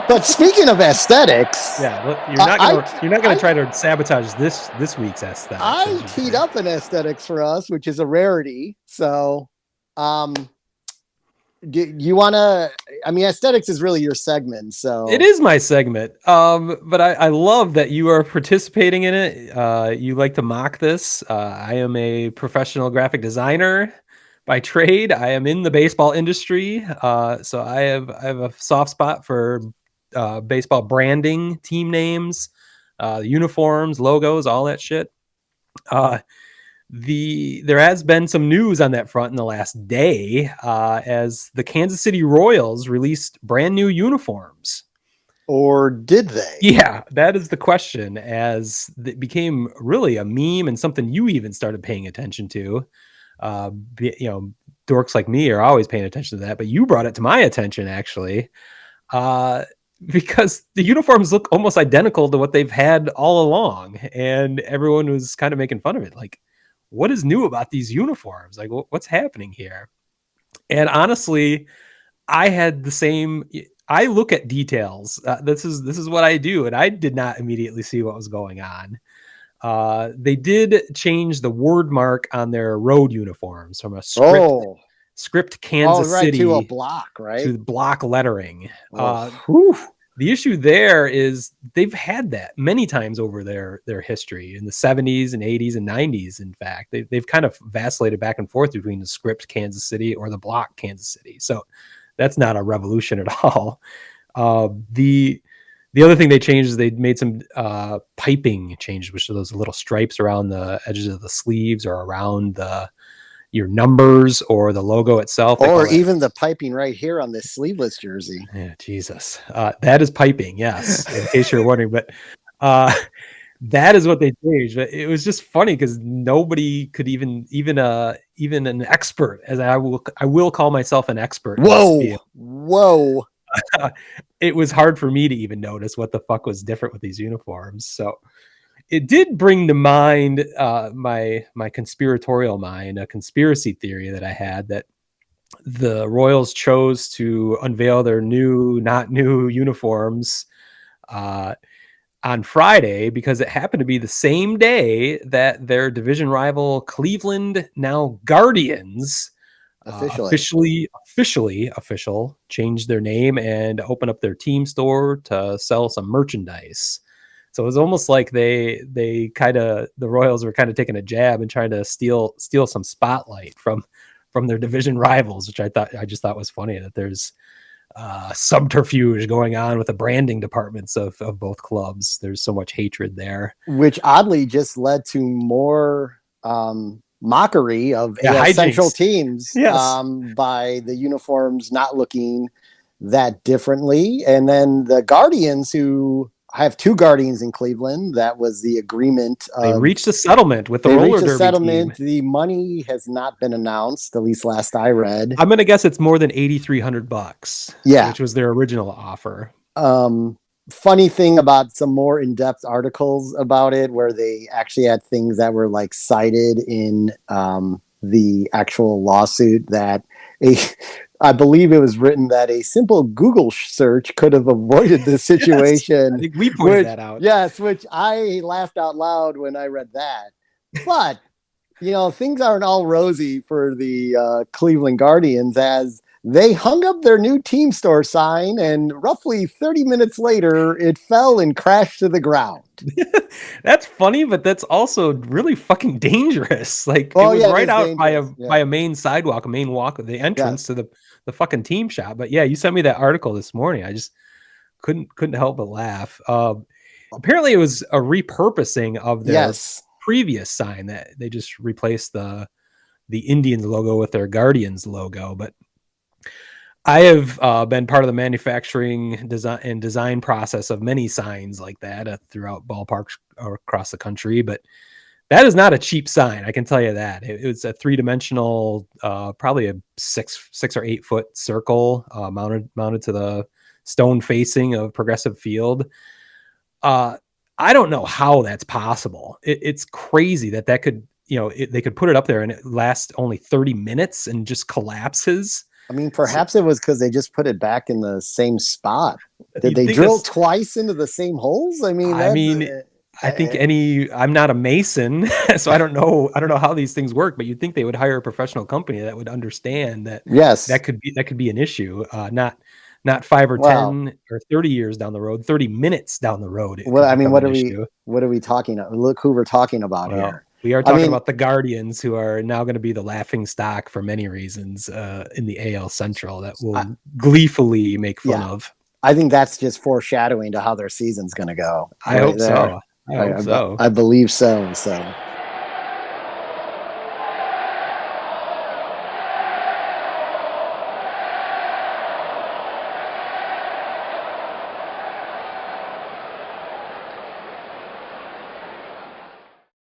But speaking of aesthetics, Yeah, look, I you're not gonna I try to sabotage this week's aesthetics as I you teed did. up an aesthetics for us, which is a rarity. So, um, do you want to? I mean, aesthetics is really your segment. It So, is my segment, but I love that you are participating in it. You like to mock this. I am a professional graphic designer by trade. I am in the baseball industry, so I have a soft spot for baseball branding, team names, uniforms, logos, all that shit. Uh, there has been some news on that front in the last day, as the Kansas City Royals released brand new uniforms. or did they? Yeah, that is the question, as it became really a meme and something you even started paying attention to. You know, dorks like me are always paying attention to that, but you brought it to my attention actually, uh, because the uniforms look almost identical to what they've had all along, and everyone was kind of making fun of it. Like, what is new about these uniforms? Like, what's happening here? And honestly, I had the same. I look at details. This is what I do, and I did not immediately see what was going on. They did change the word mark on their road uniforms from a Oh, script oh, Kansas right, to a City block, right? to block lettering. Oh, whew. The issue there is they've had that many times over their history in the 70s and 80s and 90s. In fact, they've kind of vacillated back and forth between the script Kansas City or the block Kansas City. So that's not a revolution at all. The other thing they changed is they made some piping changes, which are those little stripes around the edges of the sleeves or around your numbers or the logo itself. They call Or that. even the piping right here on this sleeveless jersey. Yeah, Jesus. That is piping, yes, in case you're wondering. But uh, that is what they changed. But it was just funny because nobody could even an expert, as I will call myself an expert in this Whoa, field. whoa. It was hard for me to even notice what the fuck was different with these uniforms. So it did bring to mind my conspiratorial mind, a conspiracy theory that I had, that the Royals chose to unveil their not new uniforms uh, on Friday because it happened to be the same day that their division rival Cleveland, now Guardians, Officially. official, changed their name and opened up their team store to sell some merchandise. So it was almost like they kind of the Royals were kind of taking a jab and trying to steal some spotlight from their division rivals, which I just thought was funny that there's subterfuge going on with the branding departments of both clubs. There's so much hatred there. Which oddly just led to more mockery of Yeah, AL Central hijinks. teams Yes. by the uniforms not looking that differently. And then the Guardians, who have two Guardians in Cleveland, that was the agreement They of. reached a settlement with the They roller reached a derby team. settlement. The money has not been announced, at least last I read. I'm gonna guess it's more than $8,300, Yeah. which was their original offer. Um, Funny thing about some more in-depth articles about it, where they actually had things that were like cited in the actual lawsuit, that a I believe it was written that a simple Google search could have avoided this Yes, I situation, think we pointed which, that out. yes, which I laughed out loud when I read that. But things aren't all rosy for the Cleveland Guardians, as they hung up their new team store sign, and roughly 30 minutes later, it fell and crashed to the ground. That's funny, but that's also really fucking dangerous. Like, it Oh, was yeah, it right is out dangerous. by Yeah. a main sidewalk, a main walk, the entrance Yes. to the fucking team shop. But yeah, you sent me that article this morning. I just couldn't help but laugh. Apparently, it was a repurposing of their Yes. previous sign that they just replaced the Indians logo with their Guardians logo. But I have been part of the manufacturing design process of many signs like that throughout ballparks across the country. But that is not a cheap sign, I can tell you that. It was a three-dimensional, probably a 6 or 8 foot circle, mounted to the stone facing of Progressive Field. Uh, I don't know how that's possible. It's crazy that could, they could put it up there and it lasts only 30 minutes and just collapses. I mean, So, perhaps it was because they just put it back in the same spot. Did you'd they think drill this twice into the same holes? I mean, I that's mean, I think I'm not a mason, so I don't know how these things work, but you'd think they would hire a professional company that would understand that yes. that could be an issue, not 5 or Wow. 10 or 30 years down the road, 30 minutes down the road, it Well, could I mean, become an issue. what are we talking about? Look who we're talking about Well, here. we are I talking mean, about the Guardians, who are now gonna be the laughing stock for many reasons, in the AL Central that I, we'll gleefully make fun yeah, of. I think that's just foreshadowing to how their season's going to go I right hope there. so. I hope so. I believe so. So